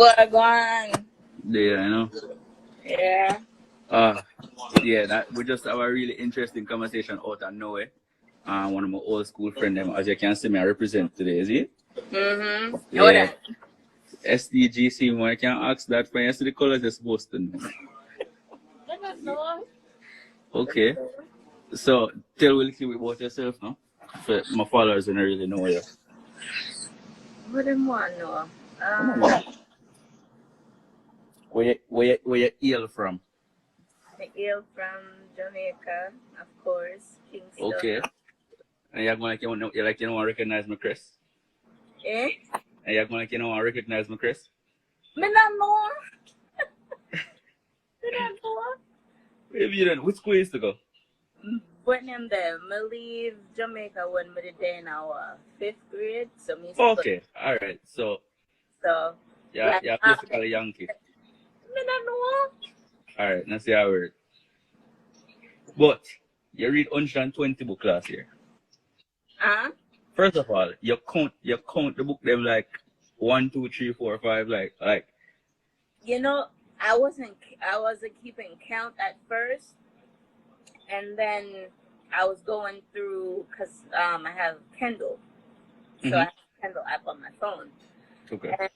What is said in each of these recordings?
Wagwan. Yeah, Yeah. Yeah, that we just have a really interesting conversation out of nowhere. One of my old school friend them, as you can see me, I represent today, is it? Mm-hmm. What Yeah. that? SDGC, one can ask that for you see the colors you're supposed to know. I don't know. Okay. So tell me a little bit about yourself now. For my followers don't really know you. What them want know? Yeah. Where you hail from? I hail from Jamaica, of course, Kingston. Okay. And you're going like you don't want to recognize my crest? Eh? And you're going like you don't want to recognize my crest? Me not know. Me not know. Maybe you don't. Which school you used to go? When I'm there, me leave Jamaica when me there in our 5th grade. So me Okay. All right. So So yeah, like, you're basically a Yankee. me not know. All right. Let's see how it. But you read 120 book last year. Huh? First of all, you count the book them like 1, 2, 3, 4, 5, like. You know, I wasn't keeping count at first, and then I was going through because I have Kindle, so I have a Kindle app on my phone. Okay. And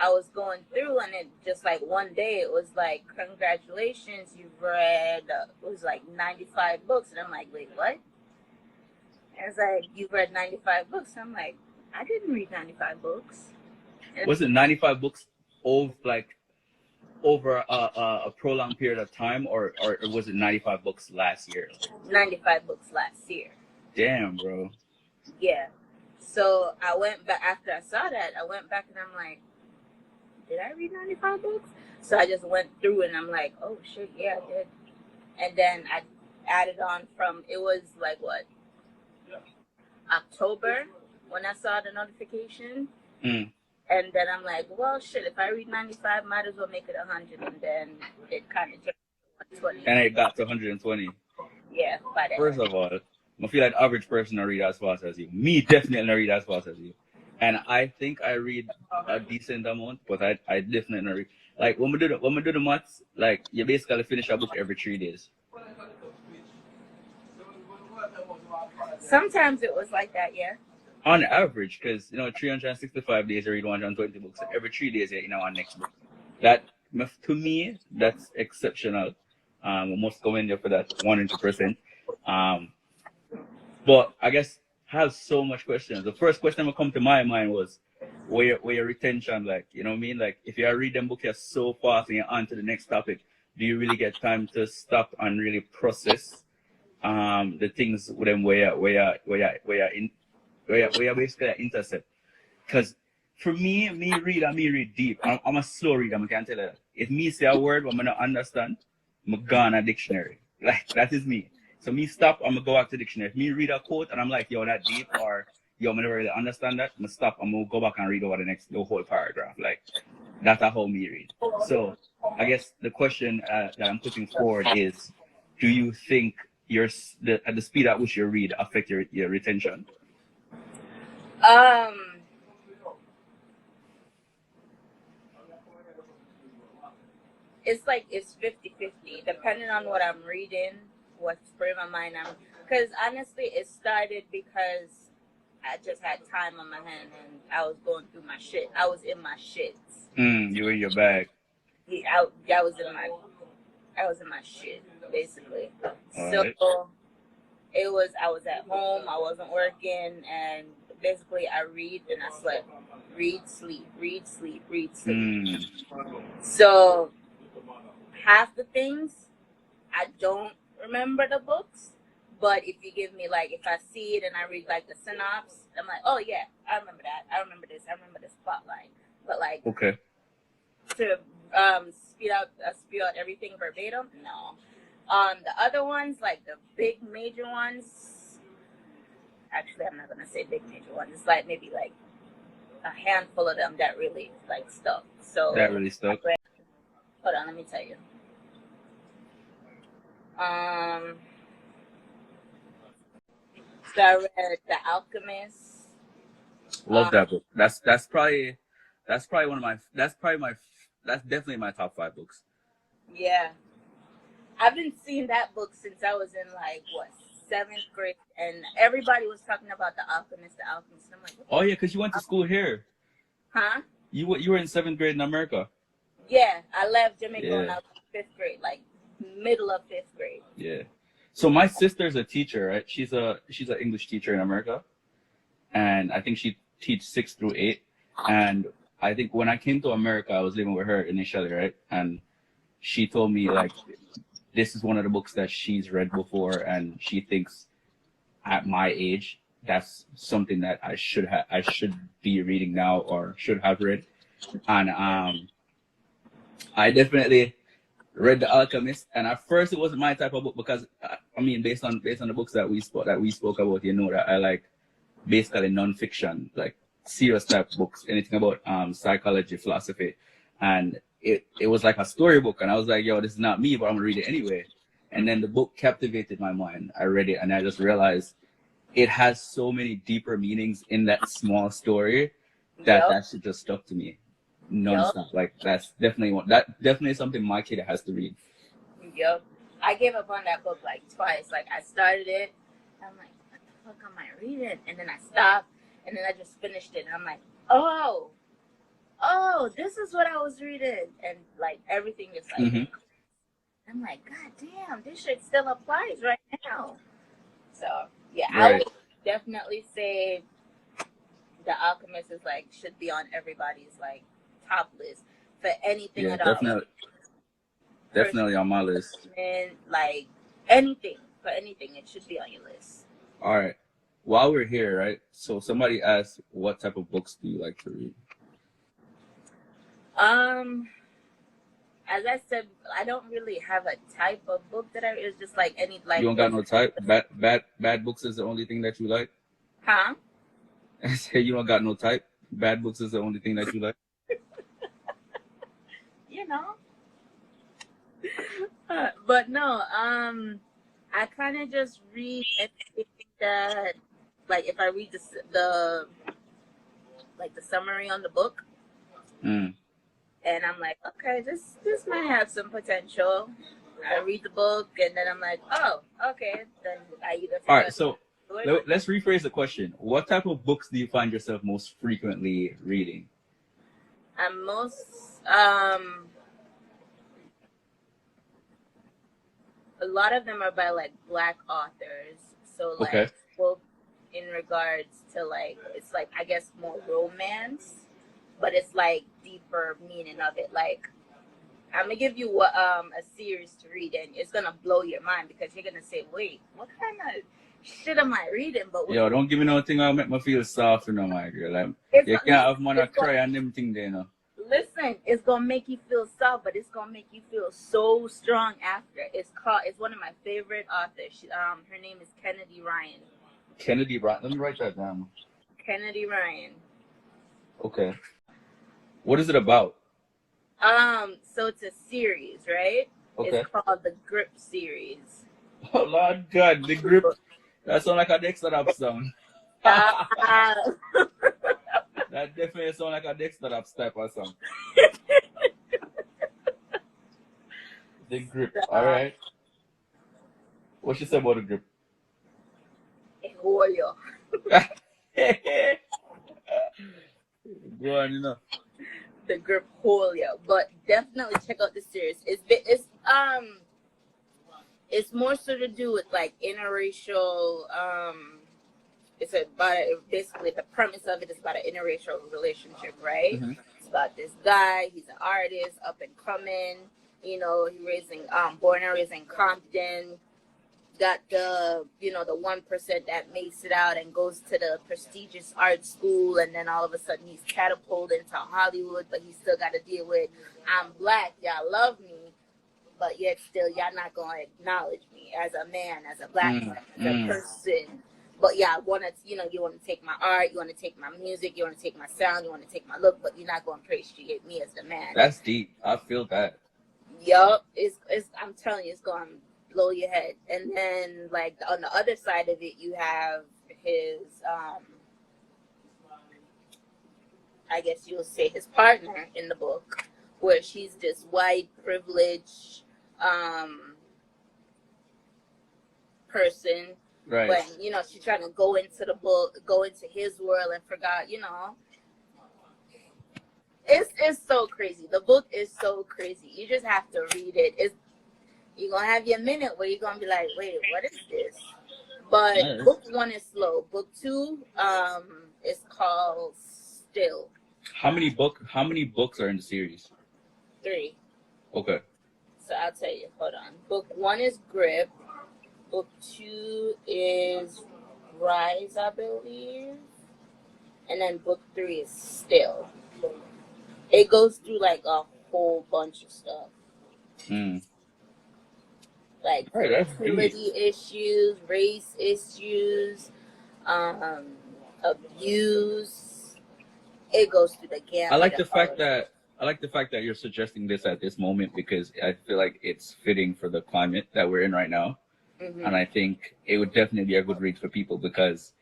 I was going through, and it just like one day it was like, congratulations, you've read it was like 95 books, and I'm like, wait, what? And it's like, you've read 95 books. I'm like, I didn't read 95 books. And was it 95 books over a prolonged period of time, or was it 95 books last year? 95 books last year. Damn, bro. Yeah. So I went back after I saw that. I went back and I'm like, did I read 95 books? So I just went through and I'm like, oh shit, yeah, I did. And then I added on from, it was like what, October when I saw the notification. And then I'm like, well, shit, if I read 95, might as well make it 100. And then it kind of turned to 120. And it got to 120. Yeah, by that. First of all, I feel like the average person don't read as fast as you. Me definitely don't read as fast as you. And I think I read a decent amount, but I definitely don't read. Like when we do the maths, like you basically finish a book every 3 days. Sometimes it was like that, yeah. On average, because 365 days you read 120 books. So every 3 days you're in our next book. That to me, that's exceptional. We must commend you for that 100%. But I guess I have so much questions. The first question that come to my mind was where your retention, like, you know what I mean? Like if you read them book here so fast and you're on to the next topic, do you really get time to stop and really process the things with them where you basically intercept? Because for me read deep. I'm a slow reader, I can tell you that. If me say a word I'm gonna understand, I'm gone a dictionary. Like that is me. So me stop, I'm gonna go back to dictionary. If me read a quote and I'm like, yo, that deep, or yo, I never really understand that, I'm gonna stop, I'm gonna go back and read over the whole paragraph. Like that's how me read. So I guess the question that I'm putting forward is, do you think at the speed at which you read affect your retention? It's like it's 50-50, depending on what I'm reading, what's in my mind. Because honestly, it started because I just had time on my hand and I was going through my shit. I was in my shits. You in your bag. Yeah, I was in my shit, basically. All so right. I was at home, I wasn't working, and basically I read and I slept. Read, sleep, read, sleep, read, sleep. So half the things I don't remember the books, but if you give me like, if I see it and I read like the synopsis, I'm like, oh yeah, I remember that. I remember this plot line. But like, okay, to spew out everything verbatim, no. The other ones, like the big major ones, actually I'm not gonna say big major ones. It's like maybe like a handful of them that really like stuck. So that really stuck. Hold on, let me tell you. So I read The Alchemist. Love that book. That's That's probably one of my. That's probably my. That's definitely my top 5 books. Yeah. I've been seeing that book since I was in like what 7th grade, and everybody was talking about the Alchemist, the Alchemist. And I'm like, Oh yeah, because you went to school here. huh? You were in 7th grade in America. Yeah, I left Jamaica Yeah. when I was in 5th grade, like middle of 5th grade. Yeah. So my sister's a teacher, right? She's an English teacher in America, and I think she teaches 6 through 8. And I think when I came to America, I was living with her initially, right? And she told me like this is one of the books that she's read before, and she thinks at my age that's something that I should be reading now or should have read. And I definitely read The Alchemist, and at first it wasn't my type of book because I mean based on the books that we spoke about, you know that I like basically non-fiction, like serious type books, anything about psychology, philosophy, and it was like a storybook, and I was like, yo, this is not me, but I'm gonna read it anyway. And then the book captivated my mind. I read it, and I just realized it has so many deeper meanings in that small story that that shit just stuck to me nonstop. Like that's definitely something my kid has to read. Yep. I gave up on that book like twice. Like I started it, I'm like, what the fuck am I reading? And then I stopped, and then I just finished it, and I'm like, oh, this is what I was reading, and like everything is like, I'm like, god damn, this shit still applies right now. So yeah, I would definitely say The Alchemist is like should be on everybody's like top list for anything at all. Definitely on my list. And like anything, it should be on your list. All right. While we're here, right? So somebody asked, what type of books do you like to read? As I said, I don't really have a type of book that I. It's just like any like. You don't got no type. Bad books is the only thing that you like. Huh? I say you don't got no type. Bad books is the only thing that you like. You know. But no, I kind of just read anything that, like, if I read the summary on the book, and I'm like, okay, this might have some potential. I read the book, and then I'm like, oh, okay. Then I either. All right, so let's rephrase the question. What type of books do you find yourself most frequently reading? I'm most a lot of them are by like Black authors. So like both in regards to like it's like I guess more romance, but it's like deeper meaning of it. Like I'm gonna give you a series to read, and it's gonna blow your mind because you're gonna say, "Wait, what kind of shit am I reading?" But yo, don't give me no thing that'll make me feel soft, you know, my girl. Like, you can't have man cry and them thing there, you know. Listen, it's gonna make you feel soft, but it's gonna make you feel so strong after. It's one of my favorite authors. Her name is Kennedy Ryan. Kennedy Ryan. Let me write that down. Kennedy Ryan. Okay. What is it about? So it's a series, right? Okay. It's called the Grip series. Oh Lord God, the Grip. That sounds like a Dexter Up song. That definitely sounds like a Dexter Up type of song. The Grip. All right. What she say about the Grip? Julio. Go on, you know. The Grip Julio, but definitely check out the series. It's more so to do with like interracial. It's about basically the premise of it is about an interracial relationship, right? Mm-hmm. It's about this guy. He's an artist, up and coming. You know, born and raised in Compton. Got the 1% that makes it out and goes to the prestigious art school, and then all of a sudden he's catapulted into Hollywood, but he still got to deal with, I'm Black, y'all love me, but yet still y'all not going to acknowledge me as a man, as a Black man, as a person. But yeah, you want to take my art, you want to take my music, you want to take my sound, you want to take my look, but you're not going to appreciate me as the man. That's deep. I feel that. Yup. I'm telling you, it's going to blow your head. And then like on the other side of it, you have his I guess you'll say his partner in the book, where she's this white privileged person, Right. but she's trying to go into the book, go into his world, and forgot. It's so crazy. The book is so crazy. You just have to read it. You're gonna have your minute where you're gonna be like, wait, what is this? But Nice. book 1 is slow. Book 2 is called Still. How many books are in the series? 3. Okay. So I'll tell you. Hold on. Book 1 is Grip. Book 2 is Rise, I believe. And then book 3 is Still. It goes through like a whole bunch of stuff. Like fertility issues, race issues, abuse. It goes through the gamut. I like the fact that you're suggesting this at this moment, because I feel like it's fitting for the climate that we're in right now. Mm-hmm. And I think it would definitely be a good read for people, because,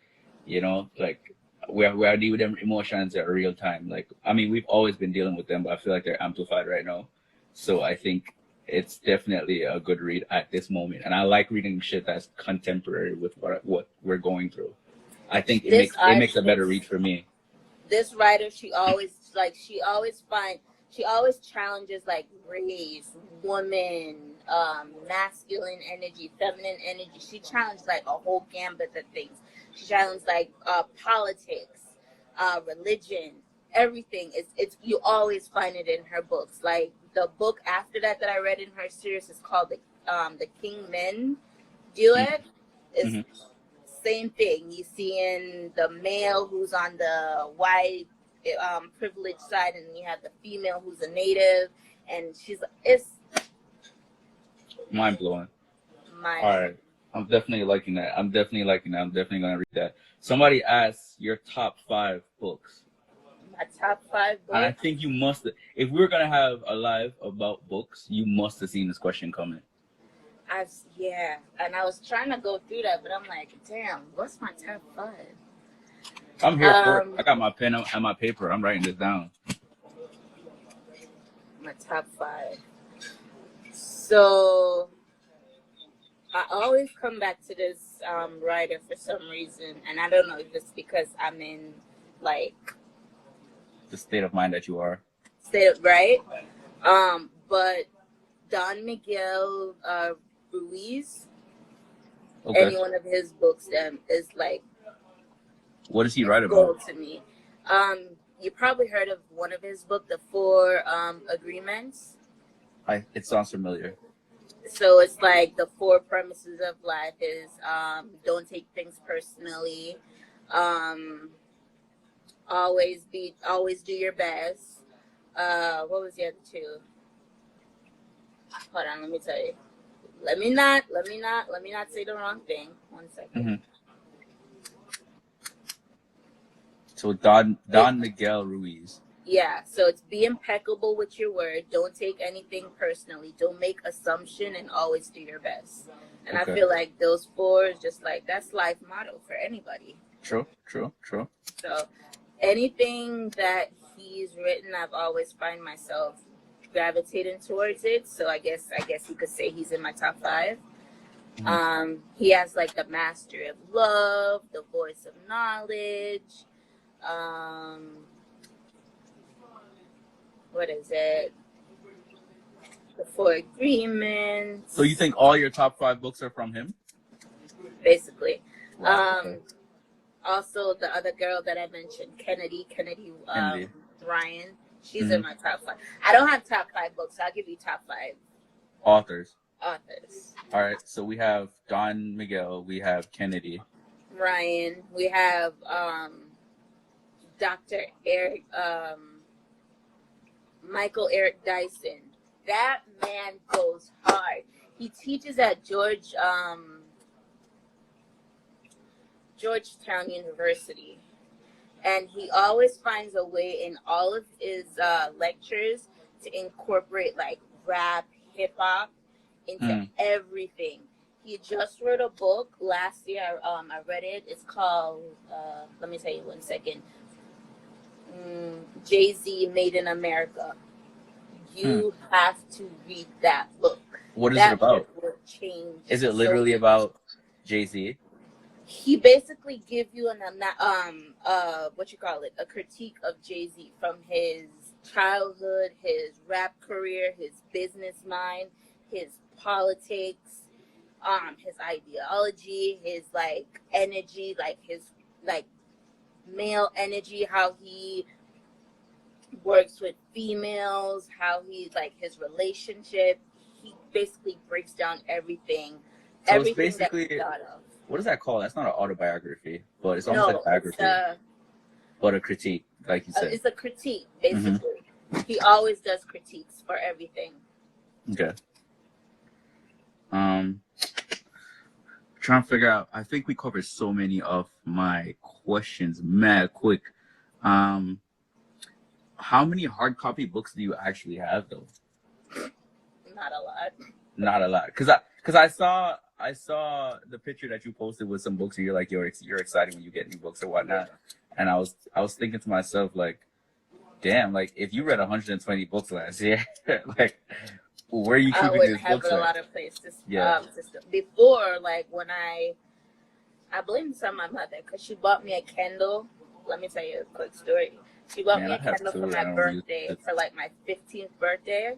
like, we're dealing with them emotions at real time. Like, I mean, we've always been dealing with them, but I feel like they're amplified right now. So I think it's definitely a good read at this moment. And I like reading shit that's contemporary with what we're going through. I think it makes a better read for me. This writer, she always challenges like race, woman, masculine energy, feminine energy. She challenged like a whole gambit of things. She challenged like politics, religion, everything. It's you always find it in her books. Like the book after that I read in her series is called the King Men Duet. It's same thing. You see in the male who's on the white privileged side, and you have the female who's a native, and it's mind blowing. All right, I'm definitely liking that. I'm definitely gonna read that. Somebody asked your top 5 books. My top 5 books. And I think you must. If we were gonna have a live about books, you must have seen this question coming. And I was trying to go through that, but I'm like, damn, what's my top 5? I'm here for it. I got my pen and my paper. I'm writing this down. My top 5. So I always come back to this writer for some reason, and I don't know if it's because I'm in like the state of mind that you are. Right? But Don Miguel Ruiz. Okay. Any one of his books is like. What does he write about? To me, you probably heard of one of his books, The 4 Agreements. It sounds familiar. So it's like the 4 premises of life is don't take things personally, always do your best. What was the other 2? Hold on, let me tell you. Let me not say the wrong thing. 1 second. Mm-hmm. So Don Miguel Ruiz. Yeah, so it's be impeccable with your word. Don't take anything personally. Don't make assumption, and always do your best. And okay. I feel like those 4 is just like, that's life motto for anybody. True. So anything that he's written, I've always find myself gravitating towards it. So I guess you could say he's in my top 5. Mm-hmm. He has like The Mastery of Love, The Voice of Knowledge. What is it? The 4 Agreements. So you think all your top 5 books are from him? Basically. Okay. Also, the other girl that I mentioned, Kennedy. Ryan. She's in my top 5. I don't have top 5 books, so I'll give you top 5. Authors. All right, so we have Don Miguel, we have Kennedy. Ryan, we have Dr. Eric, Michael Eric Dyson. That man goes hard. He teaches at Georgetown University. And he always finds a way in all of his lectures to incorporate like rap, hip hop into everything. He just wrote a book last year. I read it. It's called, let me tell you 1 second. Jay-Z, Made in America. You have to read that book. What is that it about? Book will change. Is it literally about Jay-Z? He basically give you what you call it, a critique of Jay-Z from his childhood, his rap career, his business mind, his politics, his ideology, his like energy, like his like male energy, how he works with females, how he's like his relationship. He basically breaks down everything. So everything it's basically, that he thought of. What is that called? That's not an autobiography, but it's almost like a biography. But a critique, like you said. It's a critique, basically. He always does critiques for everything. Okay. Trying to figure out. I think we covered so many of my questions mad quick. How many hard copy books do you actually have, though? Not a lot. Not a lot, cause I saw the picture that you posted with some books, and you're like, you're excited when you get new books or whatnot. And I was thinking to myself, like, damn, like if you read 120 books last year, like where are you keeping these books? I would have a lot of places. Yeah. Before, like when I blamed this on my mother because she bought me a Kindle. Let me tell you a quick story. She bought me a Kindle for my birthday, for like my 15th birthday.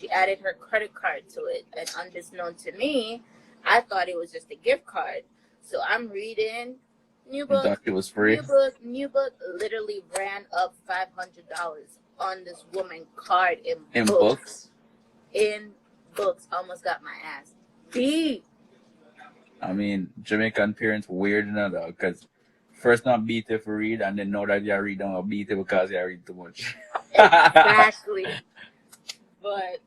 She added her credit card to it, and unbeknown to me, I thought it was just a gift card. So I'm reading. New book. It was free. New book literally ran up $500 on this woman card in books. In books, almost got my ass beat. I mean, Jamaican parents weird enough though, because first not beat it for read, and then know that you read don't beat it because you read too much. Exactly. But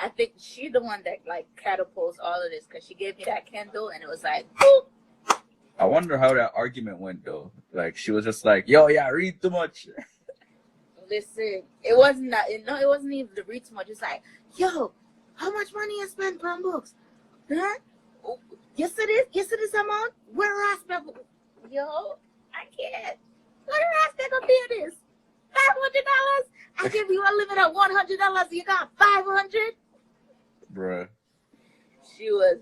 I think she the one that like catapults all of this, because she gave me that Kindle and it was like, boop. I wonder how that argument went though. Like she was just like, "Yo, yeah, read too much." Listen, it wasn't that. No, it wasn't even the read too much. It's like, "Yo, how much money you spend on books? Huh? Yes, it is. Yes, it is amount. Where I spend? Yo, I can't. Where I spend on this? $500? I give you a limit of $100. You got 500. Bruh. She was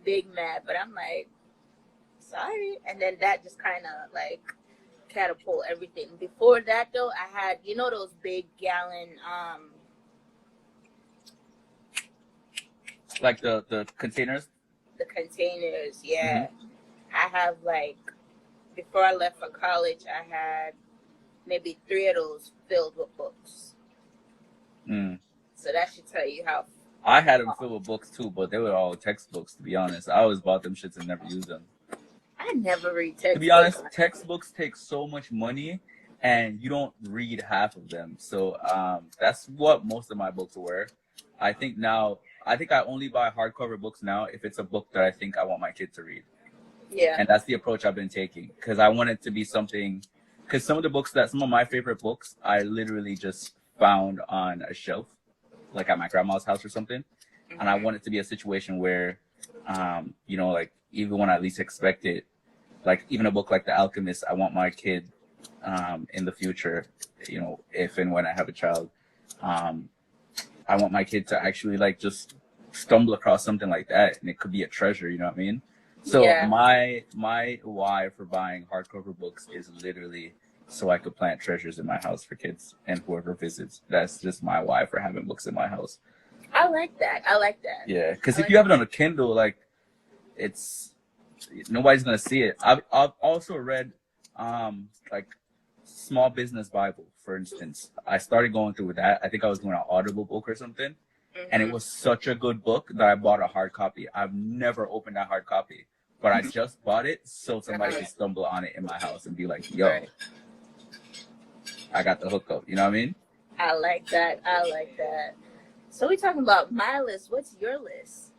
big mad, but I'm like, sorry. And then that just kind of like catapult everything. Before that though, I had, you know, those big gallon like the containers? The containers, yeah. I have like, before I left for college, I had maybe 3 of those filled with books. So that should tell you how. I had them filled with books too, but they were all textbooks, to be honest. I always bought them shits and never used them. I never read textbooks. To be honest, textbooks take so much money, and you don't read half of them. So that's what most of my books were. I think I only buy hardcover books now if it's a book that I think I want my kid to read. Yeah. And that's the approach I've been taking, because I want it to be something. Because some of my favorite books, I literally just found on a shelf, like at my grandma's house or something. And I want it to be a situation where, you know, like even when I least expect it, like even a book like The Alchemist, I want my kid in the future, you know, if and when I have a child, I want my kid to actually like just stumble across something like that, and it could be a treasure, you know what I mean? So my why for buying hardcover books is literally so I could plant treasures in my house for kids and whoever visits. That's just my why for having books in my house. I like that. Yeah, because if you have it on a Kindle, like it's nobody's gonna see it. I've also read like Small Business Bible, for instance. I started going through that. I think I was doing an Audible book or something. And it was such a good book that I bought a hard copy. I've never opened that hard copy, but I just bought it so somebody could stumble on it in my house and be like, yo, I got the hookup. You know what I mean? I like that. So we're talking about my list. What's your list?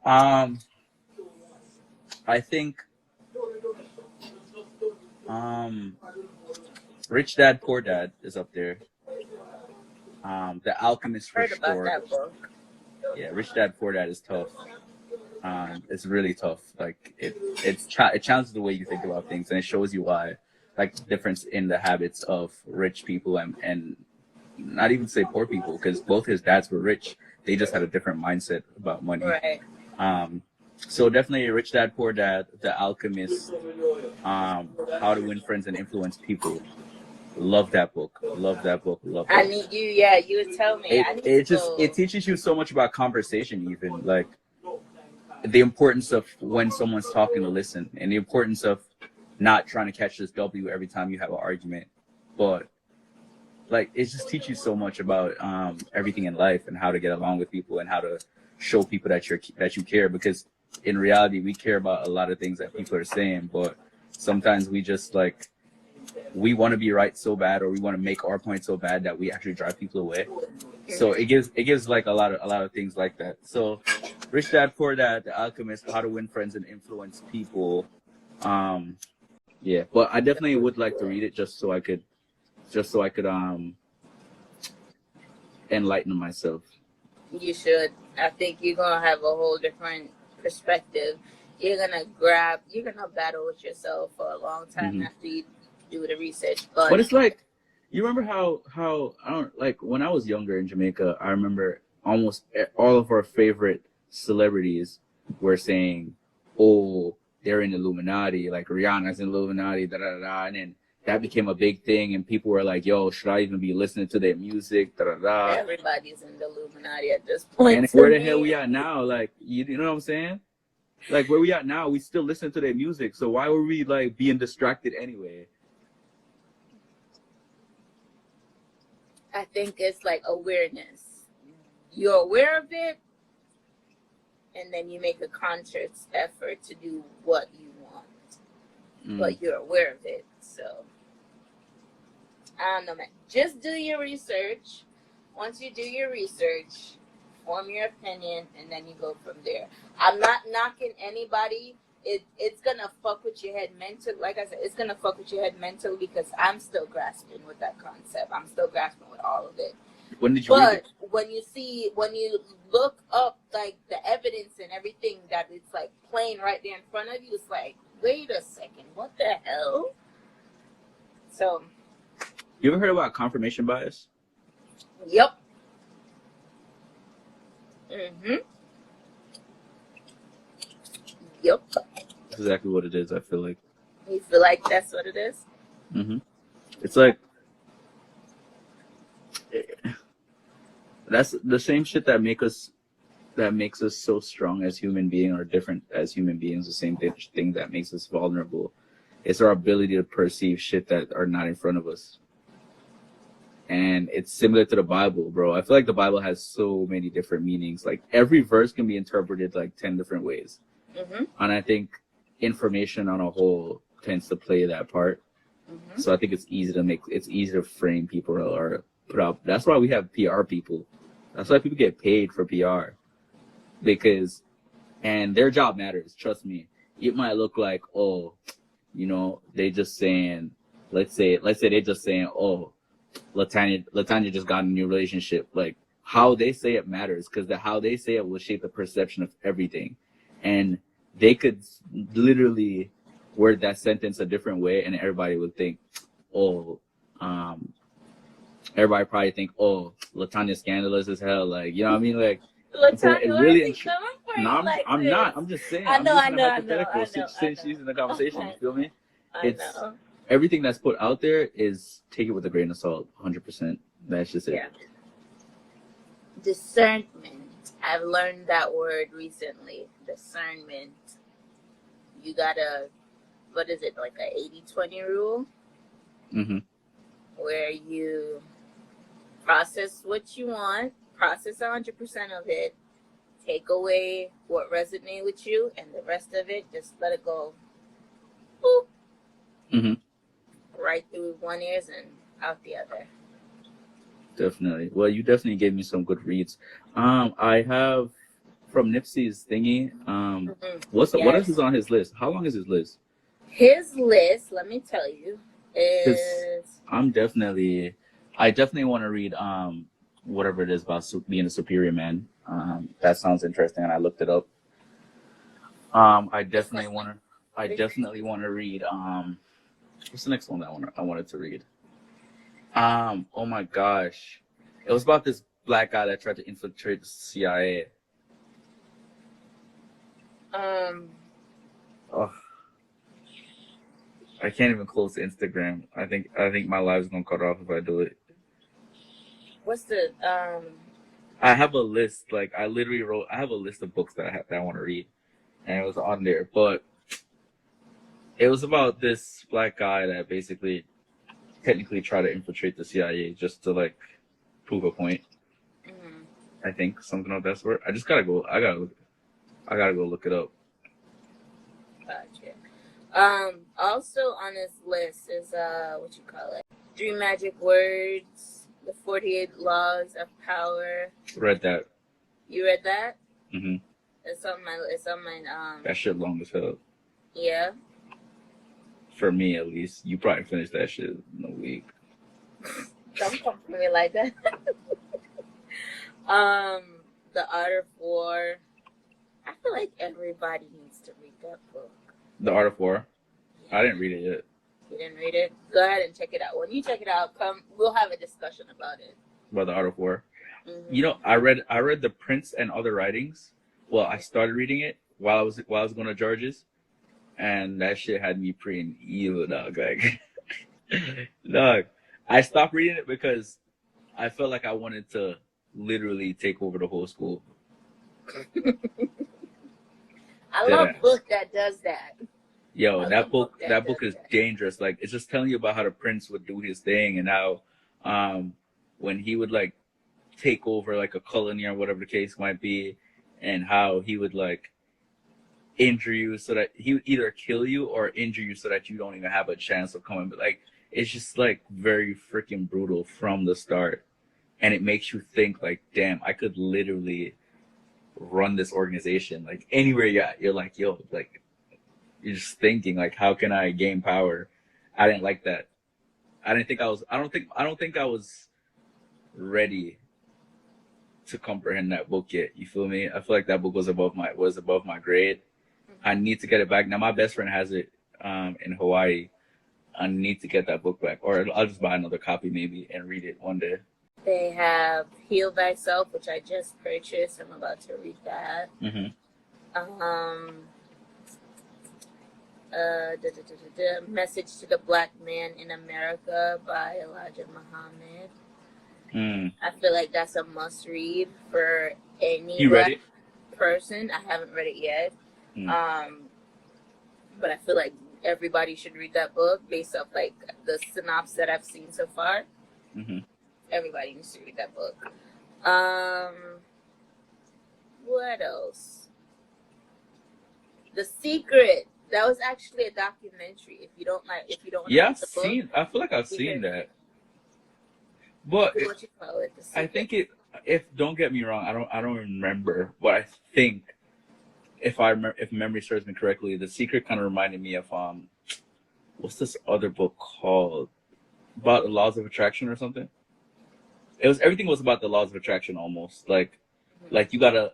I think Rich Dad, Poor Dad is up there. The Alchemist for sure. That book. Yeah, Rich Dad, Poor Dad is tough. It's really tough. Like it challenges the way you think about things, and it shows you why. like the difference in the habits of rich people and not even say poor people, because both his dads were rich. They just had a different mindset about money. Right. So definitely Rich Dad Poor Dad, The Alchemist, How to Win Friends and Influence People. Love that book. Love that book. Love that. I need you. Yeah, you would tell me. I need to go. It teaches you so much about conversation, even like the importance of when someone's talking to listen, and the importance of not trying to catch this W every time you have an argument, but like it just teaches you so much about everything in life and how to get along with people and how to show people that you care, because in reality we care about a lot of things that people are saying, but sometimes we just like we want to be right so bad, or we want to make our point so bad that we actually drive people away. So it gives like a lot of things like that. So Rich Dad Poor Dad, The Alchemist, How to Win Friends and Influence People. Yeah, but I definitely would like to read it just so I could enlighten myself. You should. I think you're gonna have a whole different perspective. You're gonna battle with yourself for a long time after you do the research. But it's like, you remember how I don't like when I was younger in Jamaica, I remember almost all of our favorite celebrities were saying, "Oh, they're in Illuminati, like Rihanna's in Illuminati, da da da," and then that became a big thing, and people were like, "Yo, should I even be listening to their music?" Da da da. Everybody's in the Illuminati at this point. And where the hell we at now? Like, you know what I'm saying? Like where we at now, we still listen to their music. So why were we like being distracted anyway? I think it's like awareness. You're aware of it, and then you make a conscious effort to do what you want. But you're aware of it. So, I don't know, man. Just do your research. Once you do your research, form your opinion, and then you go from there. I'm not knocking anybody. It's gonna fuck with your head mentally. Like I said, it's gonna fuck with your head mentally because I'm still grasping with that concept. I'm still grasping with all of it. When did you read it? when you look up like the evidence and everything that it's like playing right there in front of you, it's like, wait a second, what the hell? So, you ever heard about confirmation bias? Yep. Yep. That's exactly what it is, I feel like. You feel like that's what it is? It's like, that's the same shit that makes us so strong as human beings, or different as human beings. The same thing that makes us vulnerable. It's our ability to perceive shit that are not in front of us. And it's similar to the Bible, bro. I feel like the Bible has so many different meanings. Like every verse can be interpreted like 10 different ways. And I think information on a whole tends to play that part. So I think it's easy to frame people or put out. That's why we have PR people. That's why people get paid for PR, and their job matters. Trust me. It might look like, oh, you know, they just saying, let's say they just saying, oh, Latanya just got a new relationship. Like how they say it matters, because how they say it will shape the perception of everything. And they could literally word that sentence a different way, and everybody would think, oh, everybody probably think, oh, Latanya's scandalous as hell. Like, you know what I mean? Like, Latanya, really no, like I'm this? not. I'm just saying. I know. Since she's in the conversation, you feel me? I know. Everything that's put out there is take it with a grain of salt, 100%. That's just it. Yeah. Discernment. I've learned that word recently. Discernment. You gotta, what is it, like a 80-20 rule? Where you process what you want, process 100% of it, take away what resonates with you, and the rest of it, just let it go. Boop. Right through one ears and out the other. Definitely. Well, you definitely gave me some good reads. I have from Nipsey's thingy. What else is on his list? How long is his list? His list, let me tell you, is I definitely want to read whatever it is about being a superior man. That sounds interesting, and I looked it up. I definitely want to read What's the next one that I wanted to read? Oh my gosh, it was about this black guy that tried to infiltrate the CIA. Oh, I can't even close Instagram. I think my live's gonna cut off if I do it. What's the I have a list. Like I literally wrote. I have a list of books that I want to read, and it was on there. But it was about this black guy that basically, technically, tried to infiltrate the CIA just to like prove a point. mm, I think something of that sort. I just gotta go. I gotta go look it up. gotcha. Also on this list is what you call it? 3 Magic Words, the 48 Laws of Power. Read that. You read that? Mhm. It's on my That shit long as hell. Yeah. For me, at least. You probably finished that shit in a week. Don't come for me like that. The Art of War. I feel like everybody needs to read that book. The Art of War. I didn't read it yet. You didn't read it? Go ahead and check it out. When you check it out, we'll have a discussion about it. About the Art of War. Mm-hmm. You know, I read The Prince and Other Writings. Well, I started reading it while I was going to George's, and that shit had me praying evil, dog. Like, dog, I stopped reading it because I felt like I wanted to literally take over the whole school. I love a book that does that. Yo, that book is dangerous. Like, it's just telling you about how the prince would do his thing and how, when he would like take over like a colony or whatever the case might be, and how he would like injure you so that he would either kill you or injure you so that you don't even have a chance of coming. But like, it's just like very freaking brutal from the start, and it makes you think like, damn, I could literally run this organization like anywhere you're like, yo, like you're just thinking like, how can I gain power? I didn't like that. I don't think I was ready to comprehend that book yet. You feel me? I feel like that book was above my grade. I need to get it back. Now my best friend has it in Hawaii. I need to get that book back, or I'll just buy another copy maybe and read it one day. They have Heal Thyself, which I just purchased. I'm about to read that. Mm-hmm. Message to the Black Man in America by Elijah Muhammad. I feel like that's a must read for any black person. I haven't read it yet. But I feel like everybody should read that book based off like the synopsis that I've seen so far. Mm-hmm. Everybody needs to read that book. What else? The Secret. That was actually a documentary. If you don't want to read the book, I feel like I've seen that. But what you call it? I think don't get me wrong, I don't remember, but I think if memory serves me correctly, The Secret kind of reminded me of what's this other book called, about the laws of attraction or something. Everything was about the laws of attraction almost, like you gotta,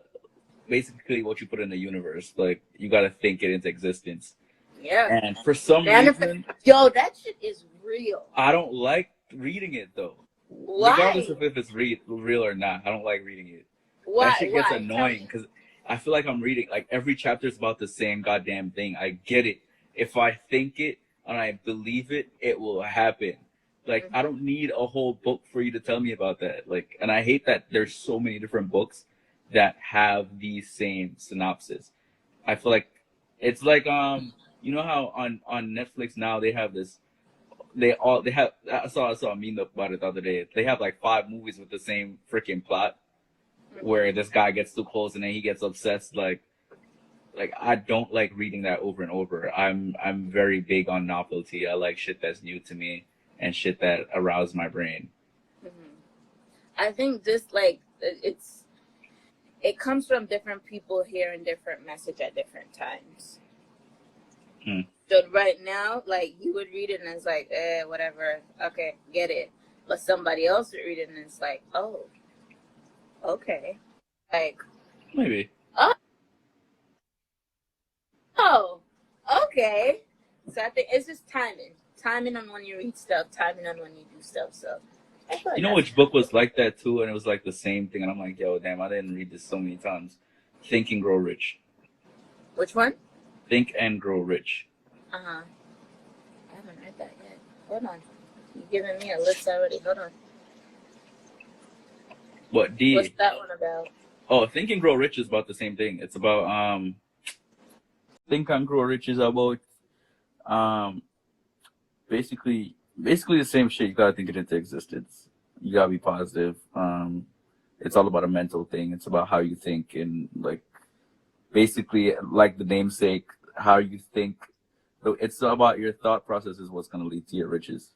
basically what you put in the universe, like you gotta think it into existence. Yeah. And for some reason, yo, that shit is real. I don't like reading it though. Why? Regardless of if it's real or not, I don't like reading it. Why? That shit gets annoying because I feel like I'm reading, like every chapter is about the same goddamn thing. I get it. If I think it and I believe it, it will happen. Like, I don't need a whole book for you to tell me about that. Like, and I hate that there's so many different books that have these same synopsis. I feel like it's like, you know how on Netflix now they have this, I saw a meme about it the other day. They have like 5 movies with the same freaking plot, where this guy gets too close and then he gets obsessed. Like I don't like reading that over and over. I'm very big on novelty. I like shit that's new to me and shit that arouses my brain. I think this, like, it comes from different people hearing different message at different times. So right now, like, you would read it and it's like, whatever, okay, get it. But somebody else would read it and it's like, oh, okay, like, maybe. Oh, okay. So I think it's just timing. timing on when you read stuff, timing on when you do stuff. So I feel like You know which book was like that too, and it was like the same thing, and I'm like, yo, damn, I didn't read this so many times. Think and Grow Rich. Which one? Think and Grow Rich. I haven't read that yet. Hold on. You're giving me a list already. Hold on. What D? What's that one about? Oh, Think and Grow Rich is about the same thing. It's about Think and Grow Rich is about basically the same shit. You gotta think it into existence. You gotta be positive. It's all about a mental thing. It's about how you think, and like basically like the namesake, how you think. It's about your thought process is what's gonna lead to your riches.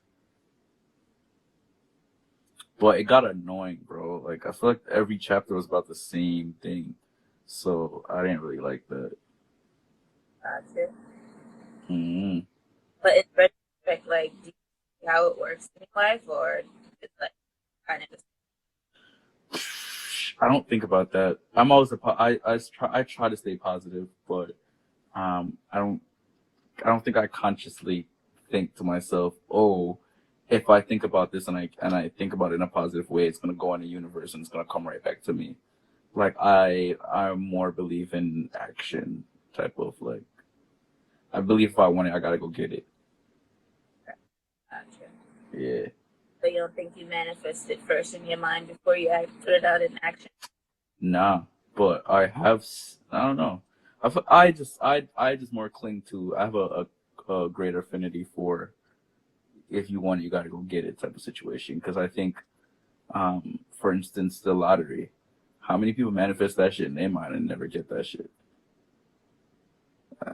But it got annoying, bro. Like I feel like every chapter was about the same thing, so I didn't really like that. Gotcha. Mm-hmm. But in retrospect, like, do you see how it works in life, or it's like kind of just. I don't think about that. I'm always I try to stay positive, but I don't think I consciously think to myself, oh, if I think about this and I think about it in a positive way, it's gonna go in the universe and it's gonna come right back to me. Like I more believe in action type of like. I believe if I want it, I gotta go get it. Gotcha. Yeah. So you don't think you manifest it first in your mind before you put it out in action? Nah, but I have. I don't know. I just more cling to. I have a greater affinity for. If you want it, you got to go get it type of situation. Because I think, for instance, the lottery. How many people manifest that shit in their mind and never get that shit?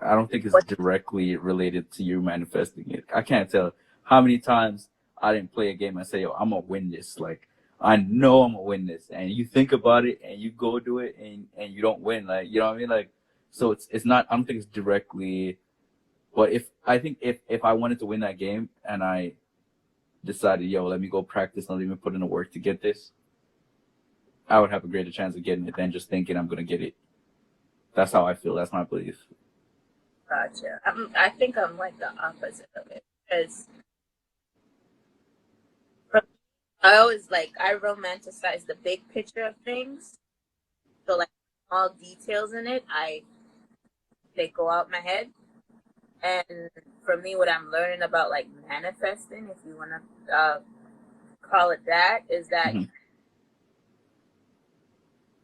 I don't think it's directly related to you manifesting it. I can't tell how many times I didn't play a game and say, yo, I'm going to win this. Like, I know I'm going to win this. And you think about it and you go do it and you don't win. Like, you know what I mean? Like, so it's not, I don't think it's directly, but if I wanted to win that game and I decided, yo, let me go practice and let me put in the work to get this, I would have a greater chance of getting it than just thinking I'm going to get it. That's how I feel. That's my belief. Gotcha. I think I'm like the opposite of it, because I always I romanticize the big picture of things. So like all details in it, they go out my head. And for me, what I'm learning about like manifesting, if you want to call it that, is that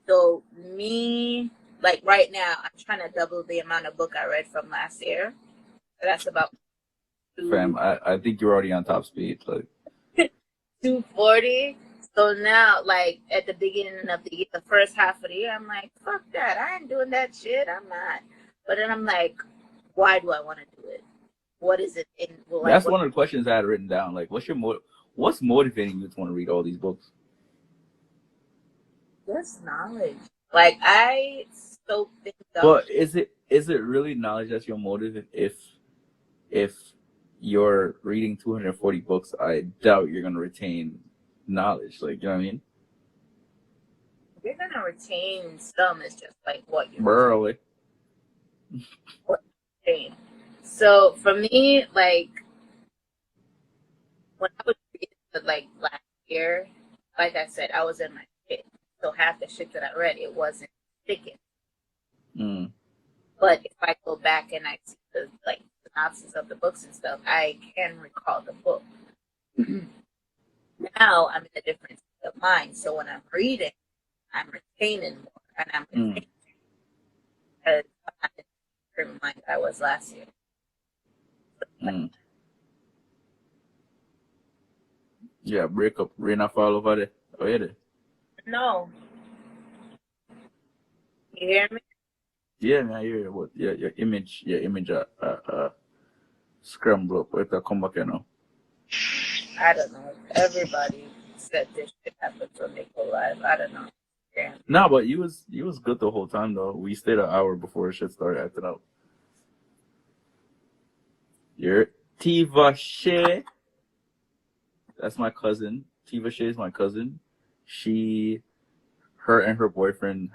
so me. Like right now, I'm trying to double the amount of book I read from last year. So that's about Fam, I think you're already on top speed. Like 240. So now, like at the beginning of the year, the first half of the year, I'm like, fuck that. I ain't doing that shit. I'm not. But then I'm like, why do I want to do it? What is it? That's one of the questions I had written down. Like, what's motivating you to want to read all these books? Just knowledge. Like I so think. But is it really knowledge that's your motive? If you're reading 240 books, I doubt you're gonna retain knowledge. Like, you know what I mean? You're gonna retain some. It's just like what you Burrowly. What you retain. So for me, like when I was reading like last year, like I said, I was in my shit. So half the shit that I read, it wasn't sticking. But if I go back and I see the synopsis of the books and stuff, I can recall the book. Now I'm in a different state of mind. So when I'm reading, I'm retaining more, and I'm retaining because I'm not in the frame of mind I was last year. Yeah, break up. Rain not fall over there. Oh yeah, there. No. You hear me? Yeah, man, I hear you. What? Yeah, your image, scramble up. Wait, come back, you know. I don't know. Everybody said this shit happens when they go live. I don't know. Damn. No, but you was good the whole time though. We stayed an hour before shit started acting up. You're Tiva Shea. That's my cousin. Tiva Shea is my cousin. Her and her boyfriend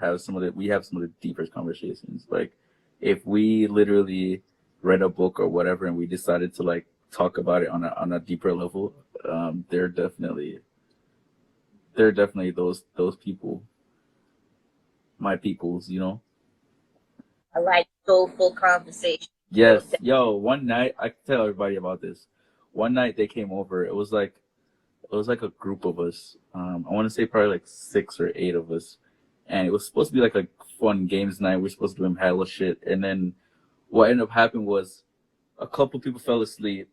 we have some of the deepest conversations. Like, if we literally read a book or whatever and we decided to like talk about it on a deeper level. They're definitely those people, my peoples, you know. I like soulful conversation. So Yes, yo. One night I can tell everybody about this. One night they came over. It was like a group of us. I want to say probably like 6 or 8 of us, and it was supposed to be like a fun games night. We were supposed to do hella shit, and then what ended up happening was a couple people fell asleep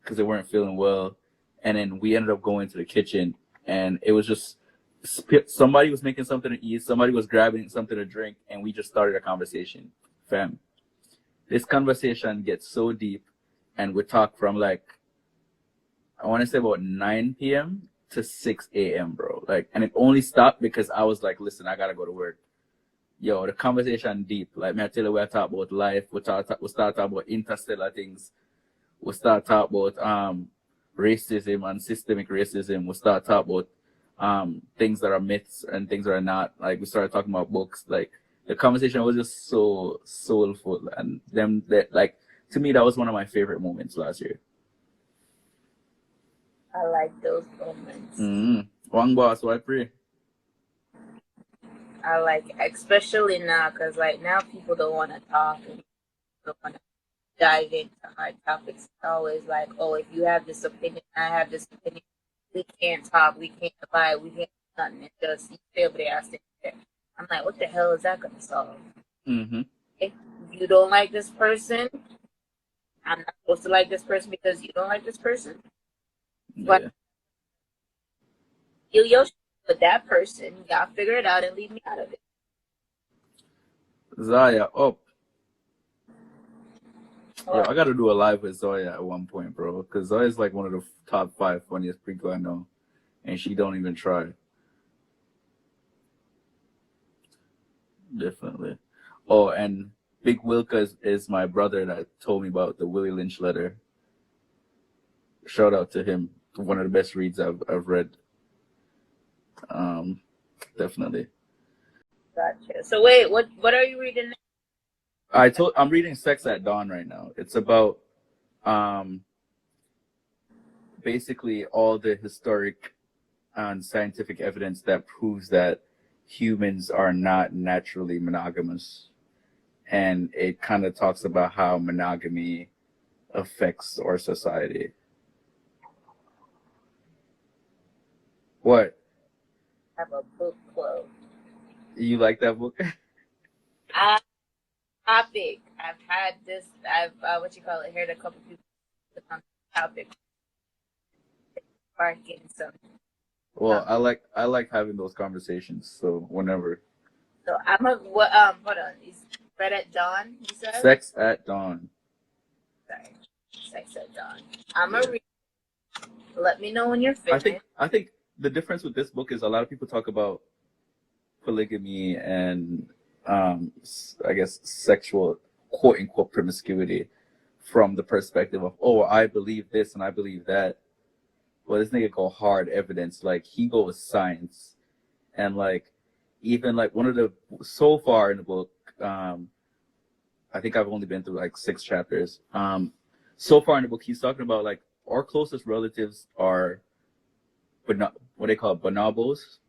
because they weren't feeling well, and then we ended up going to the kitchen, and it was just somebody was making something to eat, somebody was grabbing something to drink, and we just started a conversation. Fam, this conversation gets so deep, and we talk from like I want to say about 9 p.m. to 6 a.m., bro. Like, and it only stopped because I was like, listen, I gotta go to work. Yo, the conversation deep. Like, me I tell you, we talk about life. We start talking about interstellar things. We start talking about racism and systemic racism. We start talking about things that are myths and things that are not. Like, we started talking about books. Like, the conversation was just so soulful, and like, to me, that was one of my favorite moments last year. I like those moments. One boss, so I pray. I like, especially now, because like now people don't want to talk and don't want to dive into hard topics. It's always like, oh, if you have this opinion, I have this opinion. We can't talk. We can't abide. We can't do nothing. It's just you stay over there, I stay there. I'm like, what the hell is that gonna solve? Mm-hmm. If you don't like this person, I'm not supposed to like this person because you don't like this person. But Yeah. your shit with that person, you gotta figure it out and leave me out of it. Zaya up. Yo, Or I gotta do a live with Zoya at one point, bro. Because Zoya's like one of the top 5 funniest people I know, and she don't even try. Definitely. Oh, and Big Wilka is my brother that told me about the Willie Lynch letter. Shout out to him. One of the best reads I've read. Definitely. gotcha. So wait, what are you reading now? I'm reading Sex at Dawn right now. It's about um basically all the historic and scientific evidence that proves that humans are not naturally monogamous. And it kind of talks about how monogamy affects our society. What? I have a book club. You like that book? Topic. I've had this. I've what you call it? Heard a couple people on the topic. Sparking some. Well, I like having those conversations. So whenever. So I'm a what? Hold on. Is Red at Dawn? You said. Sex at Dawn. Sorry. Sex at Dawn. I'm a read. Let me know when you're finished. I think the difference with this book is a lot of people talk about polygamy and I guess sexual quote unquote promiscuity from the perspective of, oh, I believe this and I believe that. Well, this nigga go hard evidence. Like, he goes science. And like, even like one of the, so far in the book, I think I've only been through like 6 chapters. So far in the book, he's talking about like our closest relatives are, what they call bonobos.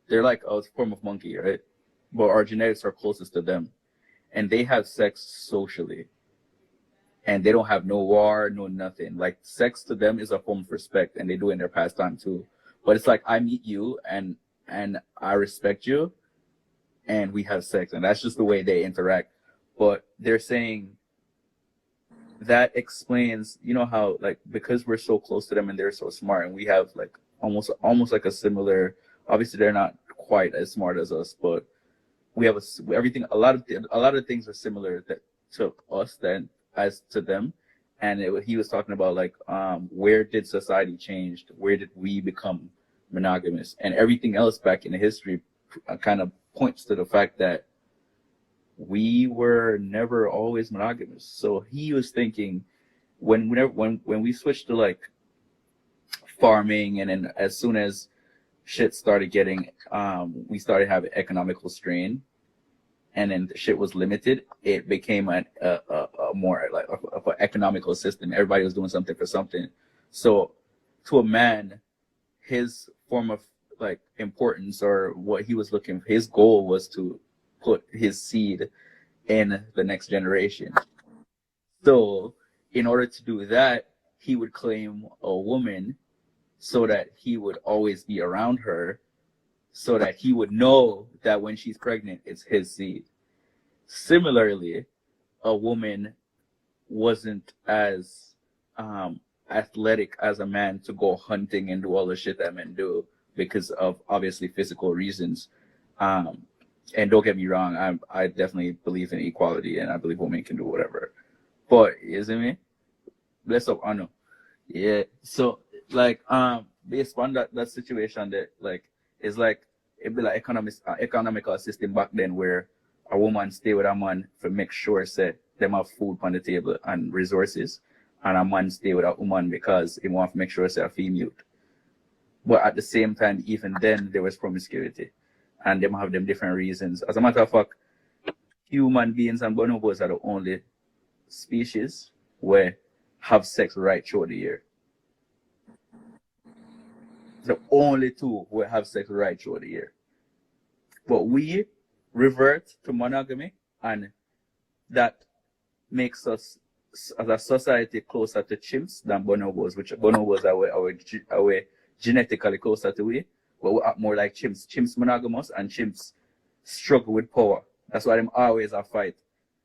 They're like a form of monkey, right? But our genetics are closest to them, and they have sex socially, and they don't have no war, no nothing. Like, sex to them is a form of respect, and they do it in their pastime too. But it's like, I meet you, and I respect you, and we have sex, and that's just the way they interact. But they're saying that explains, you know, how, like, because we're so close to them and they're so smart, and we have like almost like a similar, obviously they're not quite as smart as us, but we have everything, a lot of things are similar that to us than as to them. And he was talking about like, where did society change? Where did we become monogamous? And everything else back in the history kind of points to the fact that we were never always monogamous. So he was thinking, when we switched to like farming, and then as soon as shit started getting, we started having economical strain, and then the shit was limited, it became a more like of an economical system. Everybody was doing something for something. So to a man, his form of like importance or what he was looking for, his goal was to put his seed in the next generation. So in order to do that, he would claim a woman so that he would always be around her, so that he would know that when she's pregnant, it's his seed. Similarly, a woman wasn't as athletic as a man to go hunting and do all the shit that men do because of obviously physical reasons. And don't get me wrong, I definitely believe in equality and I believe women can do whatever. But isn't me? Bless up, I know. Yeah. So like based on that situation that like is like it'd be like economical system back then where a woman stay with a man for make sure say them have food on the table and resources, and a man stay with a woman because he want to make sure say a female. But at the same time, even then there was promiscuity, and them have them different reasons. As a matter of fact, human beings and bonobos are the only species where have sex right through the year. The only two who have sex right through the year. But we revert to monogamy, and that makes us as a society closer to chimps than bonobos, which bonobos are genetically closer to we, but we are more like chimps. Chimps monogamous and chimps struggle with power. That's why them always a fight.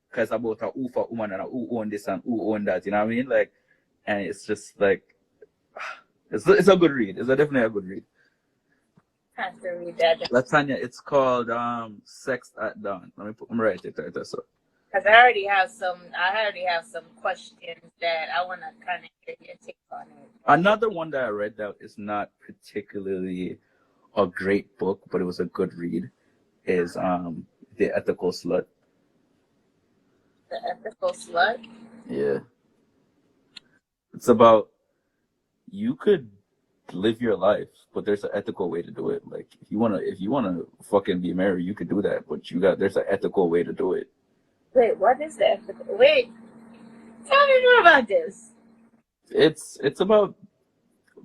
Because about a who for woman and a who own this and who own that, you know what I mean? Like, and it's just like, it's a good read. It's definitely a good read. Have to read that. Latanya, it's called Sex at Dawn. Let me write it right there. So. Because I already have some questions that I want to kind of get your take on it. Another one that I read that is not particularly a great book, but it was a good read, is The Ethical Slut. The Ethical Slut? Yeah. It's about you could live your life, but there's an ethical way to do it. Like if you wanna fucking be married, you could do that, but there's an ethical way to do it. Wait, what is the ethical? Wait, tell me more about this. It's about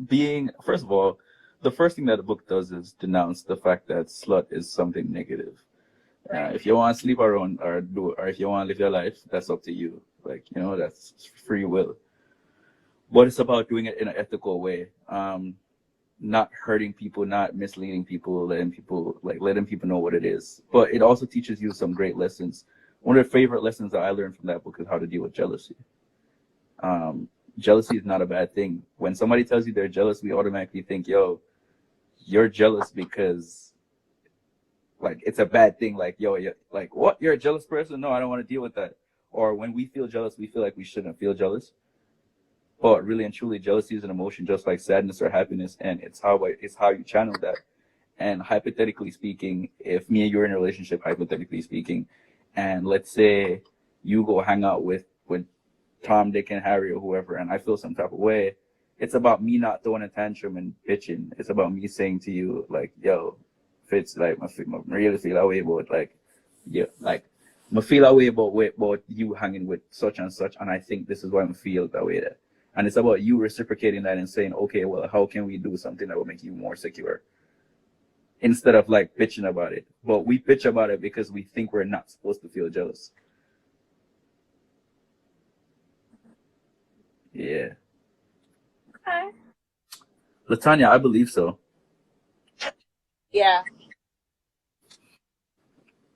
being, first of all, the first thing that the book does is denounce the fact that slut is something negative. Right. If you want to sleep around or if you want to live your life, that's up to you. Like, that's free will. But it's about doing it in an ethical way. Not hurting people, not misleading people, letting people know what it is. But it also teaches you some great lessons. One of the favorite lessons that I learned from that book is how to deal with jealousy. Jealousy is not a bad thing. When somebody tells you they're jealous, we automatically think, yo, you're jealous because like it's a bad thing. Like, yo, like what? You're a jealous person? No, I don't want to deal with that. Or when we feel jealous, we feel like we shouldn't feel jealous. But really and truly, jealousy is an emotion just like sadness or happiness, and it's how you channel that. And hypothetically speaking, if me and you're in a relationship, hypothetically speaking, and let's say you go hang out with Tom, Dick, and Harry or whoever, and I feel some type of way, it's about me not throwing a tantrum and bitching. It's about me saying to you, like, yo, Fitz, like, I really feel that way about, like, yeah, like, I feel that way about you hanging with such and such, and I think this is why I feel that way there. And it's about you reciprocating that and saying, okay, well, how can we do something that will make you more secure? Instead of like bitching about it. But we bitch about it because we think we're not supposed to feel jealous. Yeah. Okay. Latanya, I believe so. Yeah.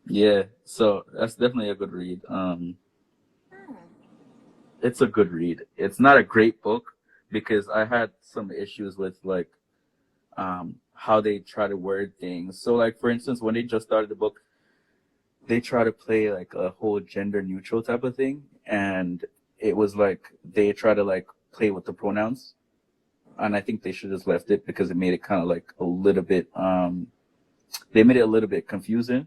Yeah. So that's definitely a good read. It's a good read. It's not a great book because I had some issues with like how they try to word things. So like for instance, when they just started the book, they try to play like a whole gender neutral type of thing, and it was like they try to like play with the pronouns, and I think they should have just left it because it made it kind of like a little bit they made it a little bit confusing.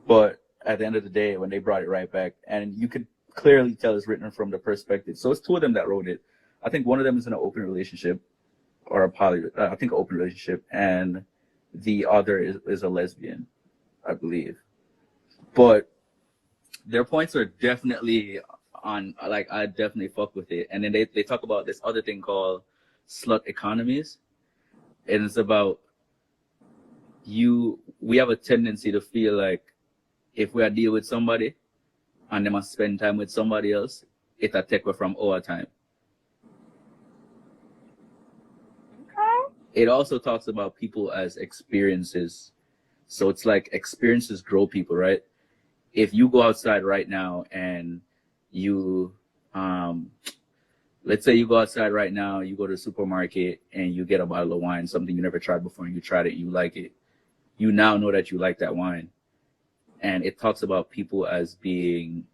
But at the end of the day, when they brought it right back, and you could clearly tell it's written from the perspective. So it's two of them that wrote it. I think one of them is in an open relationship, or I think an open relationship, and the other is a lesbian, I believe. But their points are definitely on, like, I definitely fuck with it. And then they talk about this other thing called slut economies. And it's about we have a tendency to feel like if we are deal with somebody and they must spend time with somebody else, it'll take away from our time. Okay. It also talks about people as experiences. So it's like experiences grow people, right? If you go outside right now and you, let's say you go outside right now, you go to the supermarket and you get a bottle of wine, something you never tried before, and you tried it, you like it. You now know that you like that wine. And it talks about people as being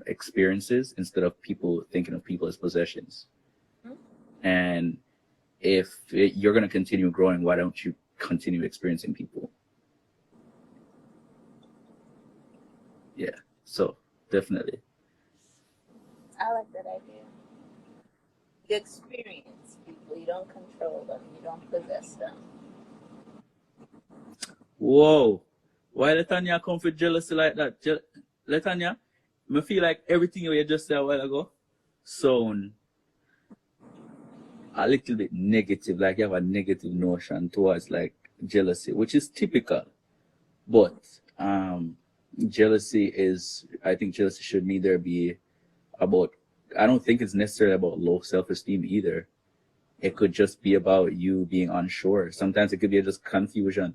experiences instead of people thinking of people as possessions. Mm-hmm. And if you're going to continue growing, why don't you continue experiencing people? Yeah, so definitely. I like that idea. You experience people, you don't control them, you don't possess them. Whoa, why Latanya come for jealousy like that? Latanya, I feel like everything you just said a while ago sound a little bit negative, like you have a negative notion towards like jealousy, which is typical. But jealousy is, I think jealousy should neither be about, I don't think it's necessarily about low self-esteem either. It could just be about you being unsure. Sometimes it could be just confusion.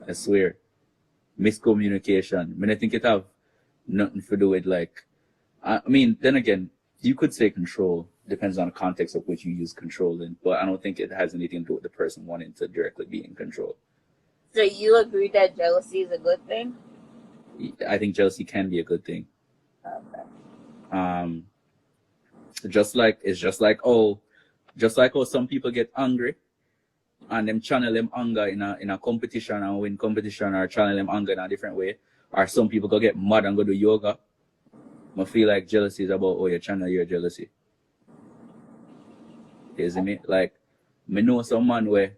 I swear. Miscommunication. I mean, I think it have nothing to do with like, I mean, then again, you could say control. Depends on the context of which you use control in, but I don't think it has anything to do with the person wanting to directly be in control. So you agree that jealousy is a good thing? I think jealousy can be a good thing. Okay. Just like some people get angry and them channel them anger in a competition and win competition, or channel them anger in a different way, or some people go get mad and go do yoga. I feel like jealousy is about, oh, you channel your jealousy. You see me? Like, me know some man where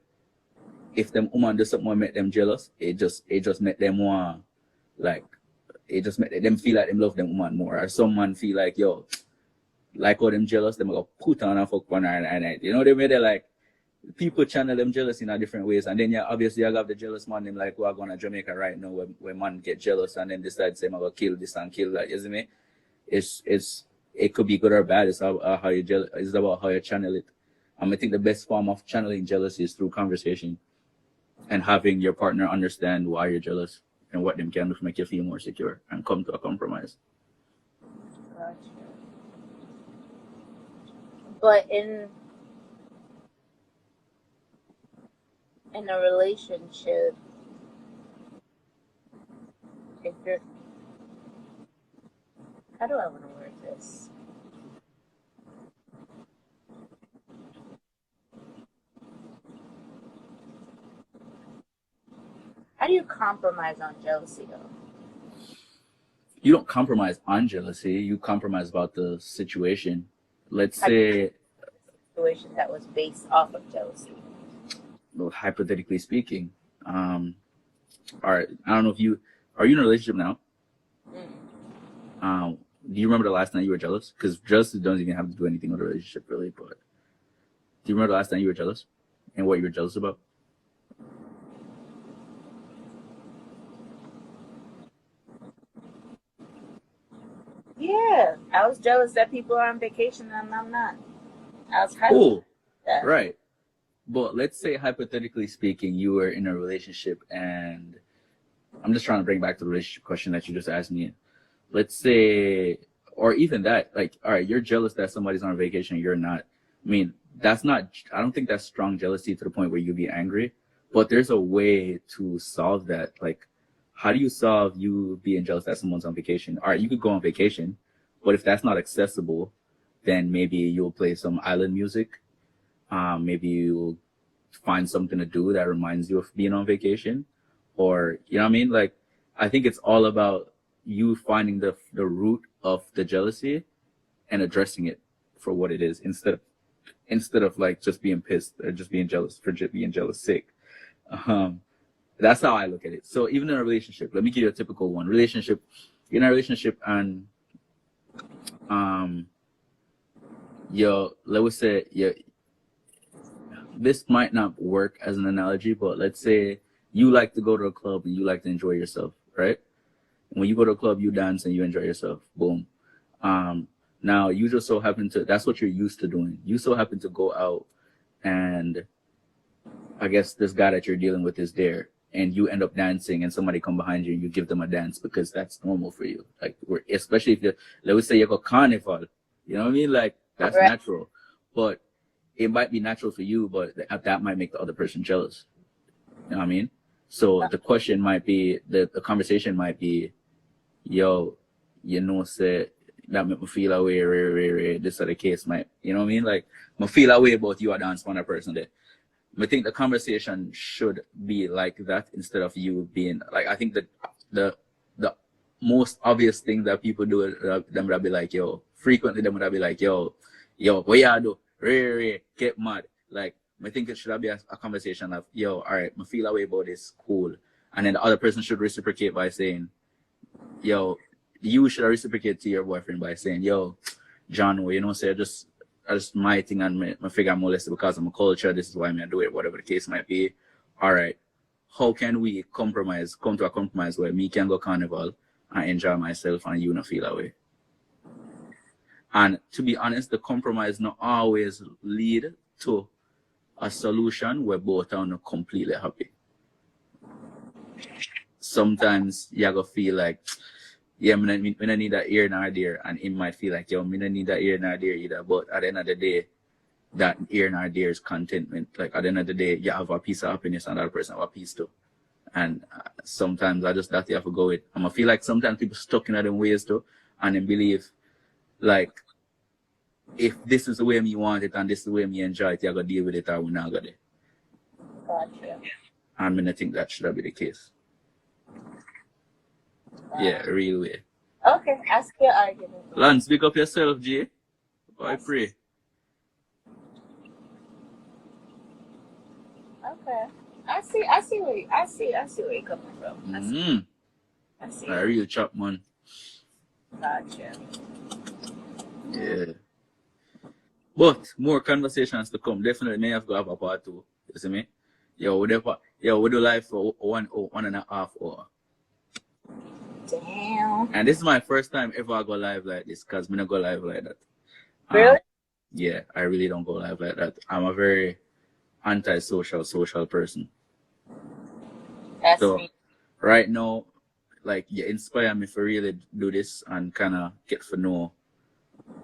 if them woman do something make them jealous, it just make them want, like, it just make them feel like them love them woman more. Or some man feel like, yo, like how them jealous, them go put on and fuck on her and you know, they made it like, people channel them jealous in a different ways. And then yeah, obviously I got the jealous man, them like, we're going to Jamaica right now where man get jealous and then decide to say, I'm going to kill this and kill that. You see me? It could be good or bad. It's about how you it's about how you channel it. I think the best form of channeling jealousy is through conversation and having your partner understand why you're jealous and what them can do to make you feel more secure and come to a compromise. Gotcha. But in a relationship, if you're, how do I want to word this? How do you compromise on jealousy, though? You don't compromise on jealousy. You compromise about the situation. Let's say a situation that was based off of jealousy. Well, hypothetically speaking, all right. I don't know if are you in a relationship now? Do you remember the last time you were jealous? Because jealousy doesn't even have to do anything with a relationship, really. But do you remember the last time you were jealous and what you were jealous about? Yeah, I was jealous that people are on vacation and I'm not. I was happy. Oh, right. But let's say, hypothetically speaking, you were in a relationship, and I'm just trying to bring back the relationship question that you just asked me. Let's say, or even that, like, all right, you're jealous that somebody's on vacation, you're not. I mean, that's not, I don't think that's strong jealousy to the point where you'd be angry, but there's a way to solve that. Like, how do you solve you being jealous that someone's on vacation? All right, you could go on vacation, but if that's not accessible, then maybe you'll play some island music. Maybe you'll find something to do that reminds you of being on vacation, or, you know what I mean? Like, I think it's all about you finding the root of the jealousy and addressing it for what it is, instead of like just being pissed or just being jealous for just being jealous sick. That's how I look at it. So even in a relationship, let me give you a typical one. Relationship, you're in a relationship and let's say this might not work as an analogy, but let's say you like to go to a club and you like to enjoy yourself, right? When you go to a club, you dance and you enjoy yourself. Boom. Now you just so happen to, that's what you're used to doing. You so happen to go out and I guess this guy that you're dealing with is there and you end up dancing and somebody come behind you and you give them a dance because that's normal for you. Like, especially if you, let's say you go carnival, you know what I mean? Like, that's Right. natural. But it might be natural for you, but that might make the other person jealous. You know what I mean? So the question might be, the conversation might be, yo, say, that make me feel away, this or the case might, you know what I mean? Like, I feel away about you a dance on a person there. I think the conversation should be like that instead of you being, like, I think that the most obvious thing that people do, them would be like, yo, frequently them would be like, yo, what you do? Get mad. Like, I think it should be a conversation of, yo, all right, I feel away about this, cool. And then the other person should reciprocate by saying, yo, you should reciprocate to your boyfriend by saying, yo, John, you know, say, just my thing and my figure I'm molested because of my culture, this is why I do it, whatever the case might be. All right, how can we come to a compromise where me can go carnival and enjoy myself and you not feel away? And to be honest, the compromise not always lead to a solution where both are not completely happy. Sometimes you gotta feel like, yeah, I need that ear nor there, and it might feel like, yo, I don't need that ear nor there either. But at the end of the day, that ear nor there is contentment. Like, at the end of the day, you have a piece of happiness and the other person have a piece too. And sometimes I just that you have to go with. And I feel like sometimes people stuck in them ways too, and then believe, like, if this is the way me want it and this is the way me enjoy it, you gotta deal with it or we're not gonna. Gotcha. And I think that should be the case. Yeah, real way. Okay, ask your argument. Lance, pick up yourself, G. I pray. Okay. I see where you're coming from. I see. A real chop, man. Gotcha. Yeah. But more conversations to come. Definitely may have to have a part two. You see me? We do live for 1.5 hours. Damn. And this is my first time ever I go live like this, because I don't go live like that. Really? Yeah, I really don't go live like that. I'm a very anti-social, social person. That's so me. Right now, like, you inspire me for really do this and kind of get to know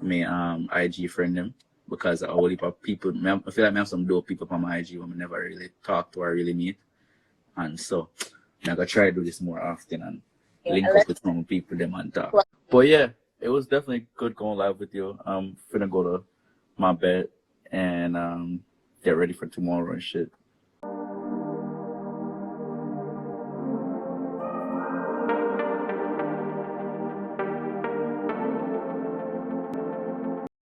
me IG friend them, because a whole heap of people, I feel like I have some dope people on my IG who I never really talk to or really meet. And so I'm gonna try to do this more often and link up with some people them and talk. But yeah, it was definitely good going live with you. I'm finna go to my bed and get ready for tomorrow and shit.